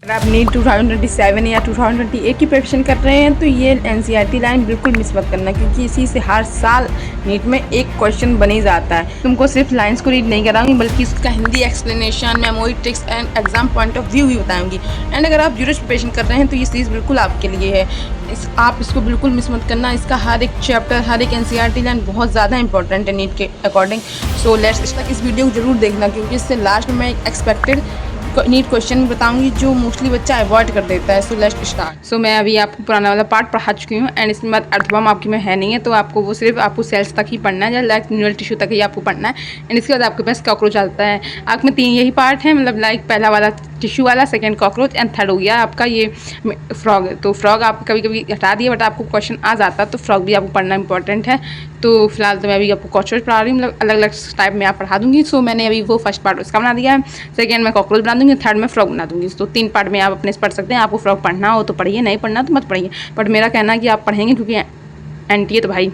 अगर आप नीट 2027 या 2028 की प्रिपरेशन कर रहे हैं तो ये एनसीईआरटी लाइन बिल्कुल मिस मत करना, क्योंकि इसी से हर साल नीट में एक क्वेश्चन बन ही जाता है। तुमको सिर्फ लाइंस को रीड नहीं कराऊंगी बल्कि उसका Hindi explanation, memory tricks and exam point of view भी बताऊंगी। एंड अगर आप जूरिस्ट प्रिपरेशन कर रहे हैं तो ये सीरीज़ बिल्कुल आपके लिए है। आप इसको बिल्कुल मिस मत करना। इसका हर एक चैप्टर, हर एक एनसीईआरटी लाइन बहुत ज़्यादा इंपॉर्टेंट है नीट के अकॉर्डिंग। सो लेट्स तक इस वीडियो को जरूर देखना, क्योंकि इससे लास्ट में एक एक्सपेक्टेड नीट क्वेश्चन बताऊंगी जो मोस्टली बच्चा अवॉइड कर देता है। So let's start. सो मैं अभी आपको पुराना वाला पार्ट पढ़ा चुकी हूँ एंड इसके बाद अर्थबॉम्ब आपकी में है नहीं है, तो आपको वो सिर्फ आपको सेल्स तक ही पढ़ना है, लाइक न्यूरल टिश्यू तक ही आपको पढ़ना है। एंड इसके बाद आपके पास कॉकरोच आता है। आपके में 3 यही पार्ट है, मतलब लाइक पहला वाला टिश्यू वाला, सेकंड कॉकरोच एंड थर्ड हो गया आपका ये फ्रॉग। तो फ्रॉग आप कभी कभी हटा दिए बट आपको क्वेश्चन आ जाता, तो फ्रॉग भी आपको पढ़ना इंपॉर्टेंट है। तो फिलहाल तो मैं अभी आपको कॉकरोच पढ़ा रही हूँ, मतलब अलग अलग टाइप में आप पढ़ा दूंगी। सो मैंने अभी वो फर्स्ट पार्ट उसका बना दिया है, सेकंड में कॉकरोच बना दूंगी, थर्ड में फ्रॉग बना दूंगी। तो 3 पार्ट में आप अपने से पढ़ सकते हैं। आपको फ्रॉग पढ़ना हो तो पढ़िए, नहीं पढ़ना तो मत पढ़िए। बट मेरा कहना है कि आप पढ़ेंगे, क्योंकि एनटीए तो भाई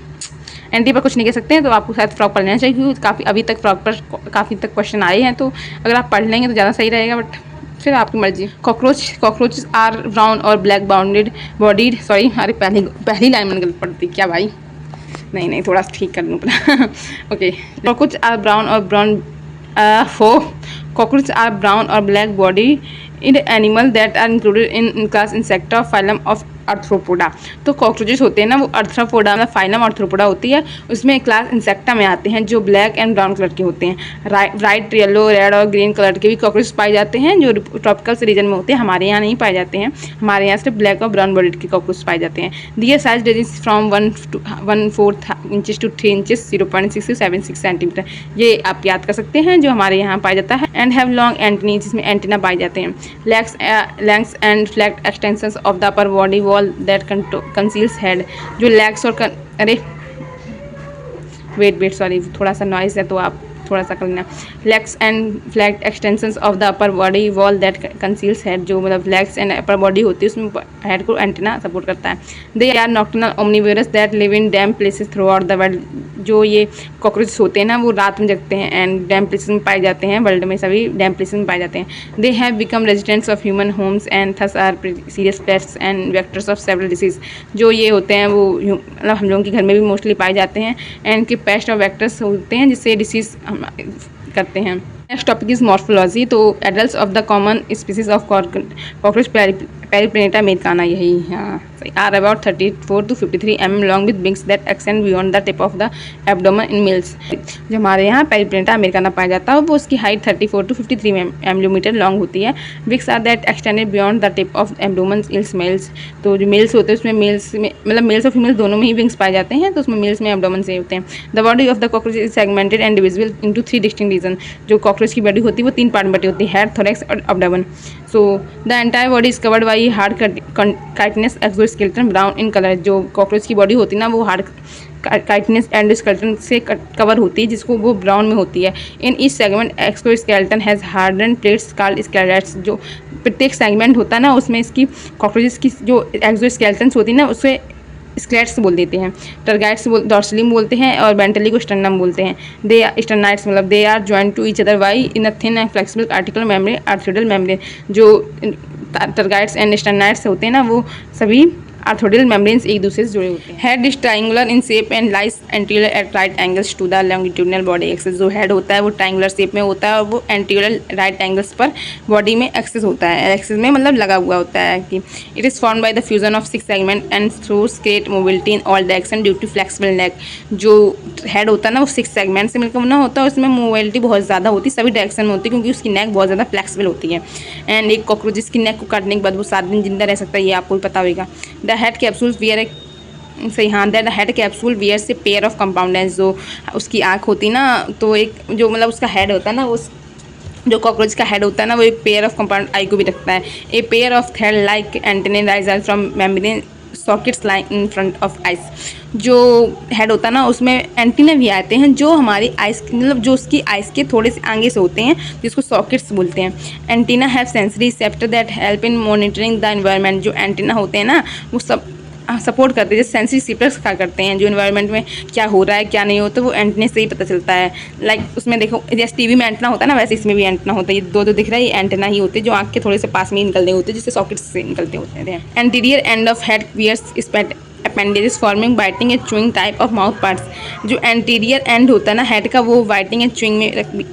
एनटी पर कुछ नहीं कह सकते हैं, तो आपको शायद फ्रॉग पढ़ लेना चाहिए, क्योंकि काफ़ी अभी तक फ्रॉग पर काफ़ी तक क्वेश्चन आए हैं। तो अगर आप पढ़ लेंगे तो ज़्यादा सही रहेगा, बट फिर आपकी मर्जी। कॉकरोचेस आर ब्राउन और ब्लैक बाउंडेड बॉडीड, सॉरी अरे पहली लाइन मैंने गलत पढ़ दी क्या भाई, नहीं थोड़ा ठीक कर लूँ अपना ओके। कॉकरोच आर ब्राउन और कॉकरोच आर ब्राउन और black body in animal that are included in class Insecta phylum of Arthropoda. तो कॉकरोचेस होते हैं ना, वो आर्थ्रोपोडा मतलब फाइलम आर्थ्रोपोडा होती है, उसमें क्लास इंसेक्टा में आते हैं, जो ब्लैक एंड ब्राउन कलर के होते हैं। राइट, येलो, रेड और ग्रीन कलर के भी कॉकरोचेस पाए जाते हैं, जो ट्रॉपिकल रीजन में होते हैं। हमारे यहाँ नहीं पाए जाते हैं, हमारे यहाँ सिर्फ ब्लैक और ब्राउन बॉडीड के कॉकरोच पाए जाते हैं। Their size ranges from 1/4 inches to 3 inches 0.6 to 7.6 centimetre. ये आप याद कर सकते हैं, जो हमारे यहाँ पाया जाता है। एंड हैव लॉन्ग एंटनी, जिसमें एंटीना पाए जाते हैं। Legs and flat extensions of the upper body wall that conceals head. जो लेग्स और अरे वेट सॉरी, थोड़ा सा नॉइज है तो आप थोड़ा सा करना। Legs and flat extensions of the upper body wall that conceals head. जो मतलब लेग्स एंड अपर बॉडी होती है, उसमें हेड को एंटीना सपोर्ट करता है। They are nocturnal omnivorous that live in damp places throughout the world. जो ये कॉकरोचेस होते हैं ना, वो रात में जगते हैं एंड डैम प्लेसेस में पाए जाते हैं, वर्ल्ड में सभी डैम प्लेसेस में पाए जाते हैं। They have become residents of human homes and thus are serious pests and vectors of several disease. जो ये होते हैं वो मतलब हम लोगों के घर में भी मोस्टली पाए जाते हैं एंड इनके पेस्ट और वेक्टर्स होते हैं, जिससे डिसीज करते हैं। Next topic is morphology. तो adults of the common species of cockroach Periplaneta americana, यही हाँ सही, are about 34 to 53 mm long with wings that extend beyond the tip of the abdomen in males. जो हमारे यहाँ पेरिप्लेनेटा Americana पाया जाता है, वो उसकी हाइट 34 to 53 mm लॉन्ग होती है। Wings are that extended beyond the tip of abdomen इल्स मेल्स। तो जो मेल्स होते हैं उसमें मेल्स में मतलब मेल्स और फीमेल्स दोनों में ही विंग्स पाए जाते हैं, तो उसमें मेल्स में एब्डोमेन से होते हैं। The body of the cockroach is segmented and divisible into 3 distinct region. जो कॉकरोच की बॉडी होती है वो 3 पार्ट में बटी होती है, हेड, थोरैक्स और abdomen. So the entire body is covered by hard chitinous exoskeleton brown in colour. जो कॉकरोच की बॉडी होती है ना, वो हार्ड काइटिनस एंडोस्केलेटन से कवर होती है, जिसको वो ब्राउन में होती है। In each segment exoskeleton has harden plates called sclerites. जो प्रत्येक सेगमेंट होता है ना, उसमें इसकी कॉकरोचेस की जो एक्सोस्केलेटन्स होती है ना, उससे स्केलेट्स बोल देते हैं। टर्गाइट्स डॉर्सलिम बोलते हैं और बेंटली को स्टर्नम बोलते हैं। दे स्टर्नाइट्स मतलब they are joint to each other by in a thin and flexible articular membrane arthrodial membrane. जो टर्गाइट्स एंड स्टर्नाइट्स होते हैं ना, वो सभी आर्थोइडल मेम्ब्रेन्स एक दूसरे से जुड़े होते हैं। Head is triangular in shape and lies anterior at right angles to the longitudinal body axis. जो हेड होता है वो ट्राइंगुलर शेप में होता है और वो एंटीरियर राइट एंगल्स पर बॉडी में एक्सिस होता है, एक्सिस में मतलब लगा हुआ होता है कि it is form by the fusion of 6 segment and through great mobility in all direction due to flexible neck. जो हेड होता है ना, वो 6 सेगमेंट से मिलकर बना होता है, उसमें मोबिलिटी बहुत ज़्यादा होती है, सभी डायरेक्शन में होती है, क्योंकि उसकी नेक बहुत ज़्यादा फ्लेक्सिबल होती है। एंड एक कॉकरोच की नेक को काटने के बाद वो 7 दिन जिंदा रह सकता है, ये आपको भी पता होगा। द हेड कैप्सूल्स सही हाँ, दैट हेड कैप्सूल वियर्स से पेयर ऑफ कंपाउंड लेंस। जो उसकी आँख होती ना, तो एक जो मतलब उसका हेड होता है ना, उस जो कॉकरोच का हेड होता है ना, वो एक पेयर ऑफ कंपाउंड आई को भी रखता है। ए pair of thread like antenna rise from membrane sockets line in front of ice. जो हेड होता है ना, उसमें एंटीना भी आते हैं, जो हमारी आइस मतलब जो उसकी आइस के थोड़े से आगे से होते हैं, जिसको सॉकेट्स बोलते हैं। Antenna have sensory receptor that help in monitoring the environment. जो एंटीना होते हैं ना, वो सब सपोर्ट करते हैं, जैसे सेंसरी रिसेप्टर्स क्या करते हैं, जो इन्वायरमेंट में क्या हो रहा है क्या नहीं होता वो एंटीना से ही पता चलता है। लाइक उसमें देखो जैसे टीवी में एंटीना होता है ना, वैसे इसमें भी एंटीना होता है। ये दो दिख रहा है, ये एंटीना ही होते हैं जो आँख के थोड़े से पास में ही निकलते होते हैं, जिससे सॉकेट से निकलते होते हैं। Anterior end of head bears appendages forming biting and chewing type of mouth parts. जो एंटीरियर एंड होता है ना हेड का, वो बाइटिंग एंड चुइंग में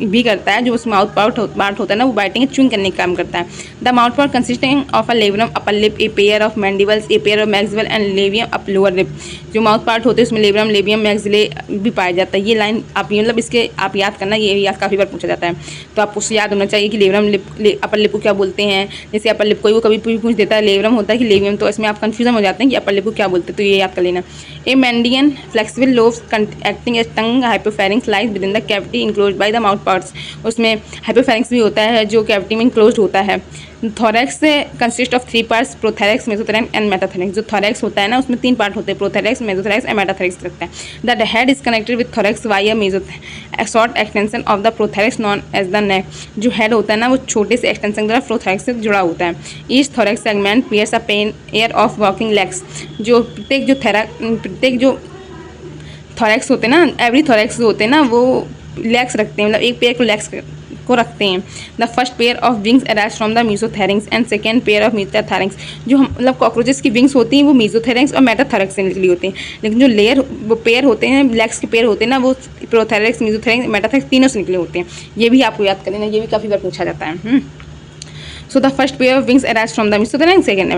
भी करता है। जो उस माउथ पार्ट होता है ना, वो बाइटिंग एंड चुइंग करने का काम करता है। The mouth part consisting of a labrum upper lip, a pair of mandibles, a pair of maxillae and labium up lower lip. जो माउथ पार्ट होते हैं उसमें लेब्रम, लेबियम, मैक्सिले भी पाया जाता है। ये लाइन आप मतलब इसके आप याद करना, ये याद काफ़ी बार पूछा जाता है, तो आपको उससे याद होना चाहिए कि लेब्रम लिप अपर लिप को क्या बोलते हैं। जैसे अपर लिप को कभी पूछ देता है लेब्रम होता है कि लेबियम, तो इसमें आप कंफ्यूजन हो जाते हैं कि अपर लिप को क्या बोलते हैं, तो ये याद कर लेना। A median flexible lobes acting as tongue hypopharynx lies within the cavity enclosed by the mouth parts. उसमें हाइपोफेरिंक्स भी होता है जो कैविटी में इनक्लोज्ड होता है। थोरैक्स से कंसिस्ट ऑफ 3 पार्ट्स, प्रोथेरैक्स, मेसोथेरैक्स एंड मेटाथेरैक्स। जो थोरैक्स होता है ना उसमें 3 पार्ट होते हैं, प्रोथेरैक्स, मेसोथेरैक्स एंड मेटाथेरैक्स लगता है। The head is connected with thorax via short extension of the prothorax known as the neck. जो हेड होता है ना वो छोटे से एक्सटेंशन द्वारा प्रोथेरैक्स से जुड़ा होता है। Each thorax segment bears a pen air of walking legs. जो प्रत्येक जो थोरैक्स होते हैं ना, एवरी थोरैक्स होते हैं ना वो लेग्स रखते हैं, मतलब एक पेयर को लेग्स को रखते हैं। The first pair of wings arise from the mesothorax and second pair of metathorax. जो हम मतलब कॉकरोचेस की विंग्स होती हैं वो मीसोथेरिंक्स और मेटाथेरिंक्स से निकली होती हैं, लेकिन जो वो पेयर होते हैं, लेग्स के पेयर होते हैं ना, वो प्रोथेरिक्स, मीसोथेरिंक्स, मेटाथेरिक्स तीनों से निकले होते हैं। ये भी आपको याद कर लेना, ये भी काफ़ी बार पूछा जाता है। So the first pair of wings arise from the mesotharynx, second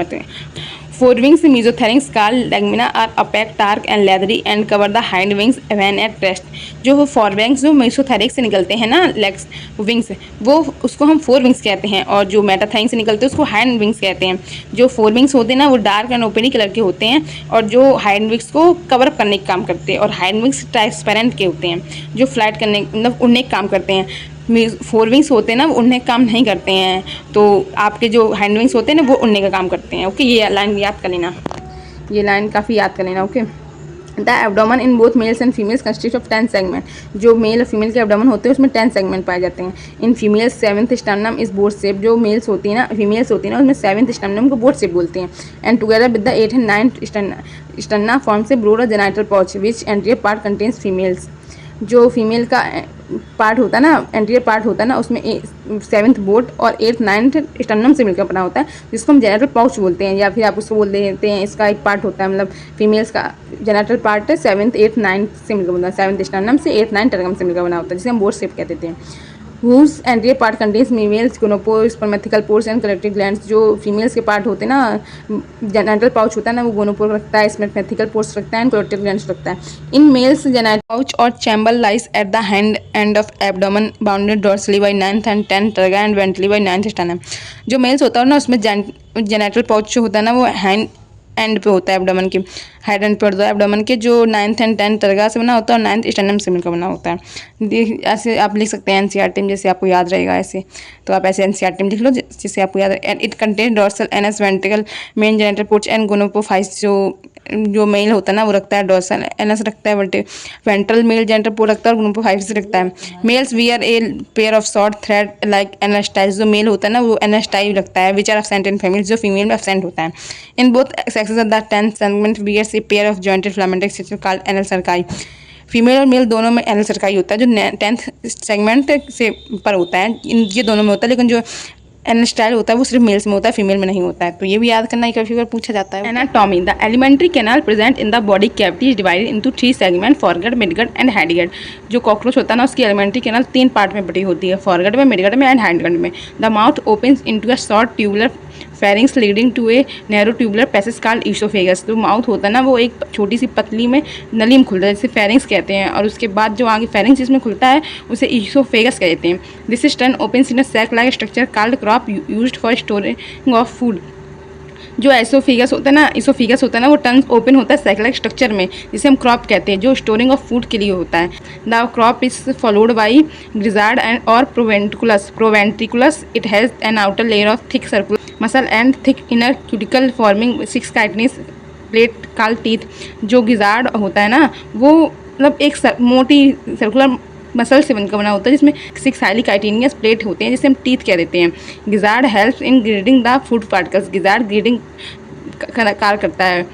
forewings mesotharynx called lamina are opaque, dark and leathery and cover the hind wings when at rest। जो वो फोरविंग्स जो मेसोथेरिक्स से निकलते हैं ना लेग्स विंग्स, वो उसको हम फोरविंग्स कहते हैं, और जो मेटाथेरिक्स से निकलते हैं उसको हाइंड विंग्स कहते हैं। जो फोरविंग्स होते हैं ना वो डार्क एंड ओपेनी कलर के होते हैं, और जो हाइंड विंग्स को कवर अप करने का काम करते हैं, और हाइंड विंग्स ट्रांसपेरेंट के होते हैं जो फ्लाइट करने मतलब उड़ने का काम करते हैं। फोरविंग्स होते हैं ना वो उड़ने का काम नहीं करते हैं, तो आपके जो हैंड विंग्स होते हैं ना वो उड़ने का काम करते हैं। ओके, ये लाइन याद कर लेना, ये लाइन काफ़ी याद कर लेना। Okay, the abdomen in both mails and females consist of 10 segment. जो मेल और फीमेल के एब्डोमेन होते हैं उसमें 10 सेगमेंट पाए जाते हैं। In females 7th sternum is boat shape. जो मेल्स होती है ना, फीमेल्स होती है ना, उसमें 7th स्टर्नम को बोट शेप बोलते हैं। And together with the 8th and 9th sterna form से ब्रोड जेनाइटल पाउच विच एंटीरियर पार्ट कंटेन्स फीमेल्स। जो फीमेल का पार्ट होता है ना, एंटीरियर पार्ट होता है ना, उसमें 7th बोट और 8th 9th स्टर्नम से मिलकर बना होता है, जिसको हम जेनेटल पाउच बोलते हैं, या फिर आप उसको बोल देते हैं इसका एक पार्ट होता है, मतलब फीमेल्स का जेनेटल पार्ट है 7th 8th 9th से मिलकर बना, 7th स्टर्नम से 8th 9th टर्गम से मिलकर बना होता है, जिसे हम बोट शेप कहते हैं। whose anterior part contains females gonopore, spermatical pores and collecting glands। जो फीमेल्स के पार्ट होते हैं ना, जेनाइटल पाउच होता है ना वो गोनोपोर रखता है, स्पर्मेटिकल पोर्स रखता है एंड collecting glands रखता है। इन मेल्स जेनाइटल पाउच और chamber lies at the hand end of abdomen bounded dorsally by 9th and 10th terga and ventrally by 9th sternum. जो मेल्स होता है ना उसमें जेनाइटल पाउच जो होता है ना वो हैंड एंड पे होता है, एब्डोमेन के हेड एंड पे होता है, एब्डोमेन के जो 9th and 10th टर्गा से बना होता है और 9th स्टर्नम से मिलकर बना होता है। ऐसे आप लिख सकते हैं एनसीईआरटी में, जैसे आपको याद रहेगा ऐसे, तो आप ऐसे एनसीईआरटी में लिख लो जिससे आपको याद है। It contain dorsal anus ventral male genital pouch and gonapophyses. जो मेल होता है ना वो रखता है डॉर्सल एनस रखता है, वेंट्रल मेल जेनिटल पोर्च रखता है और गोनोपोफाइस रखता है। Males bear a pair of short thread like anal styles. जो मेल होता है ना वो एनास्टाइज रखता है, which are absent in female. जो फीमेल में एब्सेंट होता है। In both sexes of the 10th segment bears a pair of jointed filamentous system called anal cerci. Female और मेल दोनों में एनल सर्काई होता है, जो 10th सेगमेंट से पर होता है, ये दोनों में होता है, लेकिन जो एनास्टाइल होता है वो सिर्फ मेल्स में होता है, फीमेल में नहीं होता है, तो ये भी याद करना काफी बार पूछा जाता है। Anatomy. The alimentary canal present in the body cavity is divided into 3 segment, foregut, midgut and hindgut. जो कॉकरोच होता है ना उसकी एलिमेंट्री कैनाल 3 पार्ट में बटी होती है, फॉरगट में, मिडगट में एंड हैंडगट में। The mouth opens into a short tubular pharynx leading to a narrow tubular passage called oesophagus. जो माउथ होता है ना वो एक छोटी सी पतली में नली में खुलता है, जिसे फेरिंग्स कहते हैं, और उसके बाद जो आगे फेरिंग्स जिसमें खुलता है उसे ईसोफेगस कहते हैं। This is turn opens in a sac like structure called crop used for storing of food. जो एसोफिगस होता है ना, इसोफिगस होता है ना, वो टर्न ओपन होता है साइक्लिक स्ट्रक्चर में, जिसे हम क्रॉप कहते हैं, जो स्टोरिंग ऑफ फूड के लिए होता है। The crop is followed by gizzard and और proventriculus. It has an outer layer of thick circular muscle and thick inner cuticle forming 6 chitinous plate called teeth. जो गिजार्ड होता है ना वो मतलब एक मोटी सर्कुलर मसल से बनकर बना होता है, जिसमें 6 हाईली काइटिनियस प्लेट होते हैं, जिसे हम टीथ कह देते हैं। Gizzard helps in grading the food particles. Gizzard grading कार्य करता है।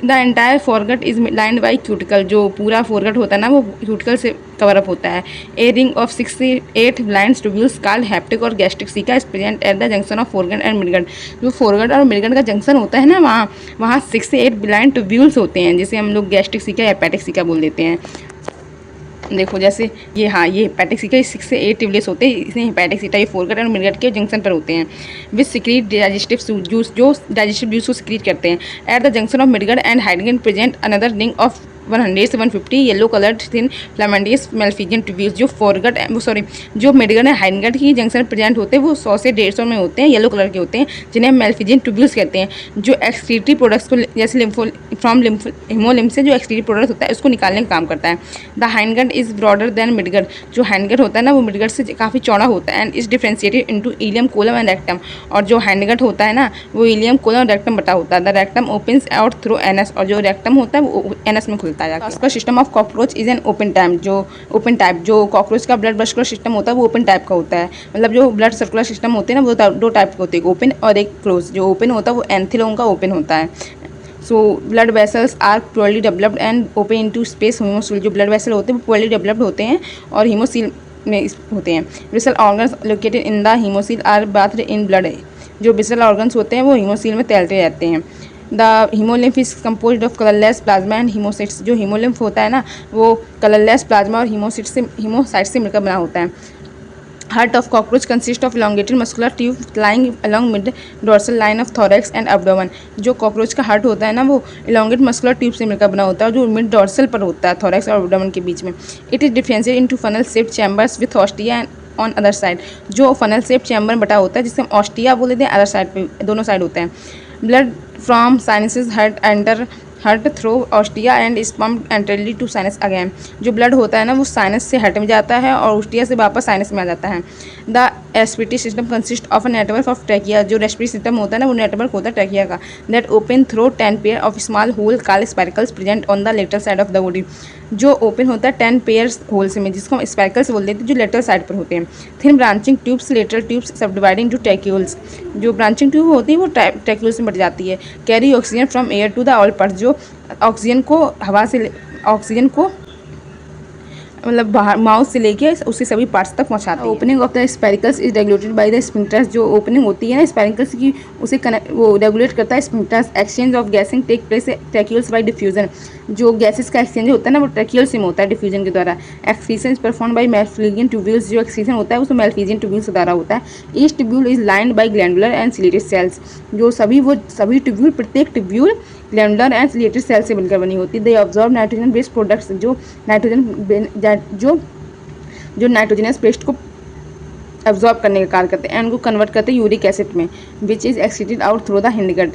The entire foregut is lined by cuticle, जो पूरा फोरगट होता है ना वो क्यूटिकल से कवर अप होता है। A ring of 68 blind tubules called hepatic और gastric caeca is present at the junction of foregut and midgut. जो फोरगट और मिडगट का जंक्शन होता है ना वहाँ 68 ब्लाइंड ट्यूब्यूल्स होते हैं, जिसे हम लोग गैस्ट्रिक सीका या हेपेटिक सीका बोल देते हैं। देखो जैसे ये, हाँ ये हेपेटिक सीका 6 से 8 ट्यूबलेस होते हैं, इसमें हेपेटिक सीका ये फोरगट और मिडगट के जंक्शन पर होते हैं। विच सिक्रीट डाइजेस्टिव जूस, जो डाइजेस्टिव जूस को सिक्रीट करते हैं। At the junction of midgut and hindgut present another ring of 100 से 150 yellow coloured thin filamentous malpighian tubules. जो फोरगट जो मिडगट एंड हाइडगट की जंक्शन प्रेजेंट होते हैं वो 100 से 150 में होते हैं, येलो कलर के होते हैं, जिन्हें मेल्फिजियन ट्यूब्यूल्स कहते हैं। जो एक्सक्रीटरी प्रोडक्ट्स को जैसे हीमोलिम्फ से जो एक्सक्रीटरी प्रोडक्ट होता है उसको निकालने का काम करता है। The hindgut is broader than midgut, जो हाइडगट होता है ना वो मिडगट से काफ़ी चौड़ा होता है। And is differentiated into ileum, colon and rectum, और जो हाइडगट होता है ना वो इलियम, कोलम और रेक्टम बटा होता है। The rectum opens out through anus, और जो रेक्टम होता है वो एनस में खुलता है। उसका system of cockroach is an open type, जो कॉकरोच का ब्लड सर्कुलर सिस्टम होता है वो ओपन टाइप का होता है। मतलब जो ब्लड सर्कुलर सिस्टम होते हैं ना वो 2 टाइप के होते हैं, ओपन और एक क्लोज। जो ओपन होता है वो एंथिलोम का ओपन होता है। So blood vessels are poorly developed and open into space haemocoel, जो ब्लड वेसल होते हैं वो पोअरली डेवलप्ड होते हैं और हीमोसील में होते हैं। Visceral organs located in the haemocoel are bathed in blood, जो विसल ऑर्गन्स होते हैं वो हीमोसील में तैरते रहते हैं। The haemolymph is compose of colourless plasma and haemocytes, जो हीमोलिम्फ होता है ना वो कलरलेस प्लाज्मा और हीमोसाइट से मिलकर बना होता है। Heart of cockroach consists of elongated muscular tube lying along mid dorsal line of thorax and abdomen। जो कॉकरोच का हार्ट होता है ना वो elongate muscular tube से मिलकर बना होता है जो मिड डोर्सल पर होता है, thorax और abdomen के बीच में। It is differentiated into funnel shaped chambers with ostia on other side, जो funnel shaped chamber बटा होता है जिसे हम ostia बोल देते हैं, अदर साइड पे दोनों साइड होते हैं। Blood from sinuses enter heart through ostia and is pumped anteriorly to sinus again, जो ब्लड होता है ना वो साइनस से हट में जाता है और ऑस्टिया से वापस साइनस में आ जाता है। The respiratory system consist of a network of trachea, जो रेस्पिरेटरी सिस्टम होता है ना वो नेटवर्क होता है ट्रैकिया का। That open through 10 pair of small hole called spiracles present on the lateral side of the body, जो ओपन होता है 10 पेयर्स होल्स में, जिसको हम स्पाइरकल्स बोल देते हैं, जो लेटरल साइड पर होते हैं। Thin branching tubes lateral tubes subdividing to tracheoles, जो ब्रांचिंग ट्यूब होती है वो ट्रैक्यूल्स में बढ़ जाती है। Carry oxygen from air to the all parts, जो ऑक्सीजन को हवा से ऑक्सीजन को मतलब बाहर माउथ से लेके उसे सभी पार्ट्स तक पहुंचाते हैं। Opening of the spiracles is regulated by the sphincters, जो ओपनिंग होती है ना स्पेरिकल्स की उसे कनेक्ट वो रेगुलेट करता है sphincters. Exchange of gases take place tracheoles by diffusion, जो गैसेस का एक्सचेंज होता है ना वो ट्रैक्यूल से होता है डिफ्यूजन के द्वारा। Excretion is perform by malpighian tubules, जो एक्सक्रीशन होता है उसमें मेल्फिजियन ट्यूब्यूल्स के द्वारा होता है। Each tubule is lined by glandular and ciliated cells, जो सभी ट्यूब्यूल प्रत्येक tubule glandular and ciliated cell से मिलकर बनी होती है। They absorb nitrogen based products, जो नाइट्रोजनस पेस्ट को एब्जॉर्ब करने का कार्य करते हैं एंड उनको कन्वर्ट करते हैं यूरिक एसिड में, which is excreted out through the hindgut,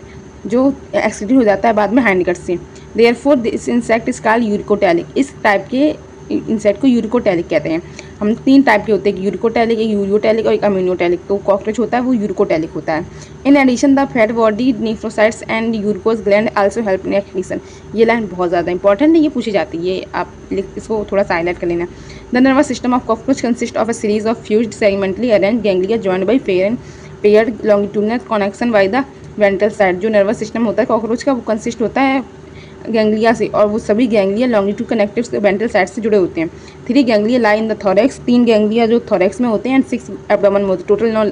जो एक्सक्रीटेड हो जाता है बाद में हाइंडगट से। Therefore this insect is called uricotelic, इस टाइप के इंसेक्ट को यूरिकोटैलिक कहते हैं। हम 3 टाइप के होते हैं, यूरिकोटैलिक, एक यूरियोटैलिक और एक अम्यूनोटैलिक। तो कॉकरोच होता है वो यूरिकोटैलिक होता है। In addition the fat body nephrocytes and uricose gland also help in excretion, ये लाइन बहुत ज़्यादा इंपॉर्टेंट है, ये पूछी जाती है, ये आप इसको थोड़ा सा हाईलाइट कर लेना। The nervous system of cockroach consist of a series of fused segmentally arranged ganglia joined by paired longitudinal connection by the ventral side. जो नर्वस सिस्टम होता है कॉकरोच का वो कंसिस्ट होता है गैंग्लिया से, और वो सभी ganglia longitude connective ventral side से जुड़े होते हैं। 3 ganglia lie in the thorax, 3 ganglia जो थोरैक्स में होते हैं, एंड 6 एब्डोमेन में होते हैं, टोटल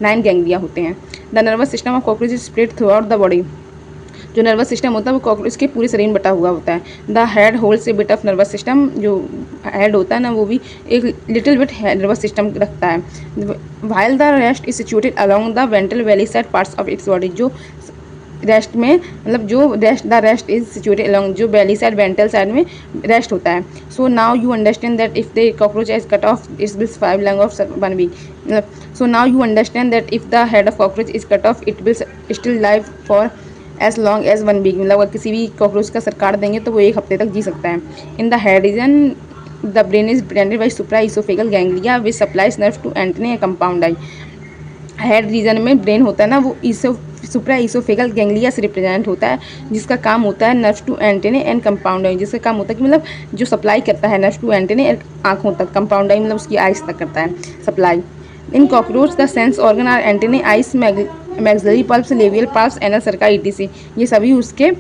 9 गैंग्लिया होते हैं। The nervous system of cockroach is spread through out the body, जो नर्वस सिस्टम होता है वो कॉकरोच के पूरे शरीर में बटा हुआ होता है। The head holds A bit of nervous system, जो हेड होता है ना वो भी एक लिटिल बिट नर्वस सिस्टम रखता है। While the rest is situated along the ventral belly side parts of its body, जो रेस्ट में मतलब जो the rest is situated along, जो बेली साइड वेंट्रल साइड में रेस्ट होता है। So now you understand that if the cockroach is cut off its will 5 long of 1 week. So now you understand that if the head of cockroach is cut off it will still live for as long as 1 week, मतलब अगर किसी भी cockroach का sir काट देंगे तो वो 1 हफ्ते तक जी सकता है। In the head region the brain is presented by supra oesophageal ganglia which supplies nerve to antenna compound eye. Head region में ब्रेन होता है ना वो सुप्रा इसोफेगल गैंग्लिया से रिप्रेजेंट होता है, जिसका काम होता है nerve to antennae and compound eye, जिसका काम होता है कि मतलब जो सप्लाई करता है नर्व टू एंटेने आँखों तक, कंपाउंड आई मतलब उसकी आइज तक करता है supply. In cockroach the sense organ are antennae, eyes, maxillary palps, labial palps, anal cerci, etc, ये सभी उसके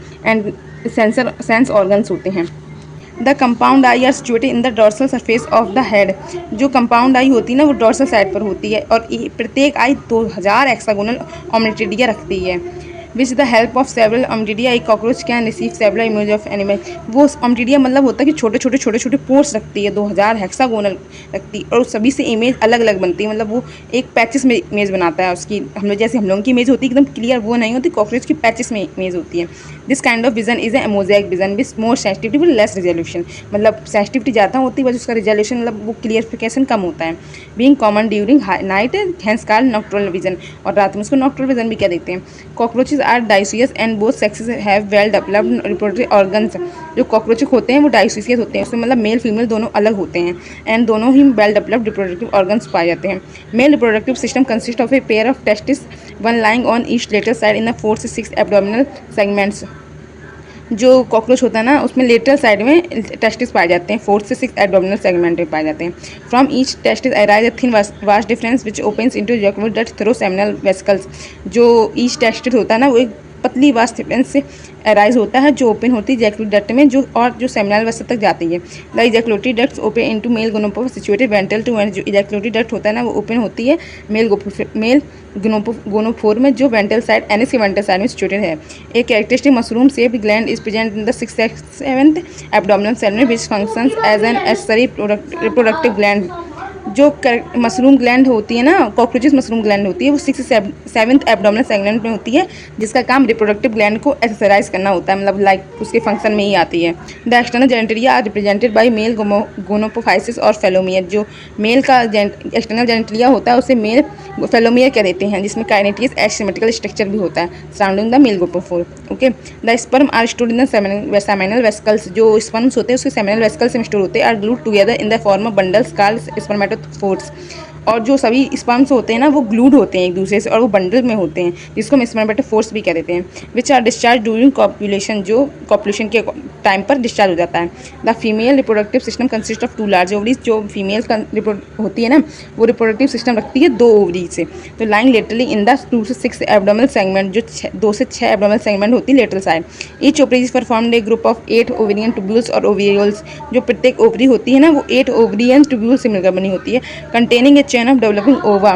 सेंस ऑर्गन्स होते हैं। The compound eye are situated in the dorsal surface of the head. जो compound eye होती है ना वो डॉर्सल साइड पर होती है और प्रत्येक आई 2000 हेक्सागोनल ओमनिटिडिया रखती है। Which the help of several ommatidia एक cockroach can receive several image of animal. वो ओमनिटिडिया मतलब होता है कि छोटे छोटे पोर्स रखती है, 2000 हेक्सागोनल रखती है और सभी से इमेज अलग अलग बनती है। मतलब वो एक पैचेस में इमेज बनाता है उसकी। हम लोग जैसे हम लोगों की इमेज होती है एकदम क्लियर वो नहीं होती, कॉकरोच की पैचेस में इमेज होती है। This kind of vision is a mosaic vision with more sensitivity with less resolution. मतलब सेंसिटिविटी ज़्यादा होती है बस उसका रिजोल्यूशन मतलब वो क्लियरिफिकेशन कम होता है। Being common during night hence called nocturnal vision, और रात में उसको नॉक्टर्नल विजन भी क्या देखते हैं। Cockroaches are dioecious and both sexes have well developed reproductive organs. जो कॉकरोच होते हैं वो डाइसियस होते हैं, उसमें मतलब मेल फीमेल दोनों अलग होते हैं एंड दोनों ही वेल डेवलप्ड रिप्रोडक्टिव ऑर्गन्स पाए जाते हैं। Male reproductive system consist of A pair of testis, one lying on each lateral side in the 4 से 6 एब्डोमिनल सेगमेंट्स। जो कॉकरोच होता है ना उसमें लेटरल साइड में टेस्टिस पाए जाते हैं, 4 से 6 एब्डोमिनल सेगमेंट में पाए जाते हैं। From each testis arise a thin vast difference which opens into ejaculate duct through seminal vesicles. जो ईच टेस्टिस होता है ना वो एक पतली वास्ट डिफरेंस से अराइज होता है जो ओपन होती है इजैक्युलेट डक्ट में जो सेमिनल वेसल तक जाती है। The ejaculatory ducts open into male gonopore situated ventral to ventral. जो इजैक्युलेटरी डक्ट होता है ना वो ओपन होती है मेल गोनोफोर में जो वेंट्रल साइड एनएस के वेंट्रल साइड में सिचुएटेड है। एक characteristic mushroom shaped gland is present in the 6th-7th abdominal segment which functions as an accessory reproductive gland. जो मशरूम ग्लैंड होती है ना कॉकरोचेस मशरूम ग्लैंड होती है वो 6th से 7th एब्डोमिनल सेगमेंट में होती है जिसका काम रिप्रोडक्टिव ग्लैंड को एक्सरसाइज करना होता है, मतलब लाइक उसके फंक्शन में ही आती है। The external genitalia are represented by male gonapophysis और फेलोमियर। जो मेल का एक्सटर्नल जेनेटरिया होता है उसे मेल फेलोमियर कह देते हैं जिसमें काइनेटियस एसिमेट्रिकल स्ट्रक्चर भी होता है surrounding the male gonopore. Okay, the sperm are stored in the seminal vesicles. जो स्पर्म्स होते हैं उसके सेमिनल वेसिकल्स में स्टोर होते हैं, are glued together in the form of bundles called spermatophores. और जो सभी स्पर्म्स होते हैं ना वो ग्लूड होते हैं एक दूसरे से और वो बंडल में होते हैं जिसको हम स्पर्मेटोफोर्स भी कह देते हैं। Which are discharge during copulation, जो कॉपुलेशन के टाइम पर डिस्चार्ज हो जाता है। The female reproductive system consist of 2 large ovaries. जो फीमेल होती है ना वो रिप्रोडक्टिव सिस्टम रखती है 2 ओवरी से, तो लाइंग लेटरली इन द 2 से 6 एब्डोमिनल सेगमेंट। जो 2 से 6 एब्डोमिनल सेगमेंट होती है lateral side. Each ovary is performed A group of 8 ovarian tubules और ओवेरियोल्स। जो प्रत्येक ओवरी होती है ना वो 8 ओवेरियन ट्यूब्यूल से मिलकर बनी होती है, containing A chain of developing ओवा।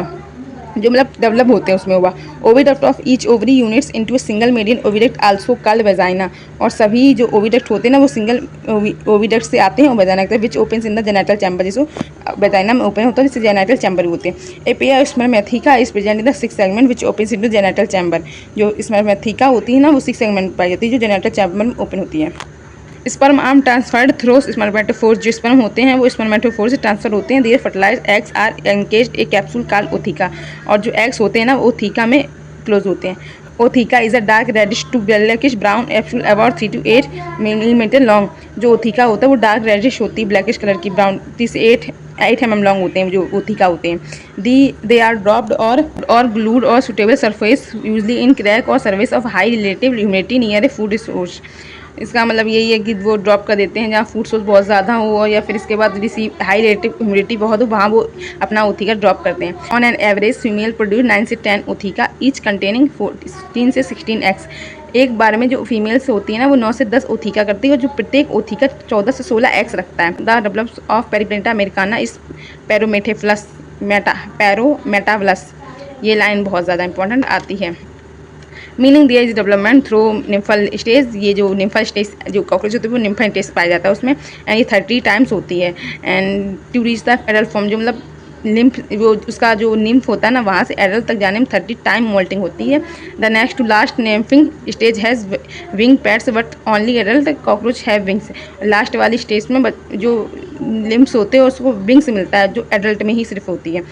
जो मतलब डेवलप होते हैं उसमें ओवा। Oviduct of each ovary units into a single median oviduct also called vagina. और सभी जो ओविडक्ट होते हैं ना वो सिंगल ओविडक्ट से आते हैं और वेजाइना होता है विच opens in the genital chamber. जिसको वेजाइना में ओपन होता है जिससे जेनेटल चैम्बर होते हैं। A pair spermatheca is present in the 6th segment which opens into genital chamber. जो स्पर्मेथिका होती है ना वो 6th सेगमेंट में पाई जाती है जो जेनेटल चैम्बर में ओपन होती है। Sperm are transferred through spermatophores. जो स्पर्म होते हैं वो स्पर्मेटोफोर से ट्रांसफर होते हैं। Their fertilised eggs are encased a capsule called ootheca. और जो एग्स होते हैं ना वो ओथिका में क्लोज होते हैं। Ootheca is a dark reddish to blackish brown capsule about 3 to 8 millimetre long. जो ओथिका होता है वो डार्क रेडिश होती है, ब्लैकिश कलर की, ब्राउन 3 से 8 mm लॉन्ग होते हैं जो ओथिका होते हैं। दे आर ड्रॉप्ड और ग्लूड और suitable surface usually in crack और crevice of high relative humidity near a food source. इसका मतलब यही है कि वो ड्रॉप कर देते हैं जहाँ फूड सोर्स बहुत ज़्यादा हो या फिर इसके बाद हाई रिलेटिव ह्यूमिडिटी बहुत हो वहाँ वो अपना ओथिका ड्रॉप करते हैं। On an average female produce 9 से 10 ओथिका ईच कंटेनिंग 14 से 16 एग्स। एक बार में जो फीमेल्स होती है ना वो 9 से 10 ओथिका करती है और जो प्रत्येक ओथिका 14 से 16 एग्स रखता है। द डेवलप्स ऑफ पेरिप्लेटा अमेरिकाना इस पैरोमेटाफ्लस। ये लाइन बहुत ज़्यादा इंपॉर्टेंट आती है। मीनिंग दिया is development through nymphal stage. ये जो निम्फल स्टेज जो कॉकरोच होती है वो निम्फल स्टेज पाया जाता है उसमें, एंड ये 30 टाइम्स होती है। And to reach the adult form, जो मतलब निम्फ वो उसका जो निम्फ होता है ना वहाँ से एडल्ट तक जाने में 30 टाइम मोल्टिंग होती है। The next to last nymphal stage has wing pads but only adult cockroach have wings. Last वाली स्टेज में जो लिम्फ्स होते हैं उसको विंग्स मिलता है जो एडल्ट में ही सिर्फ होती है।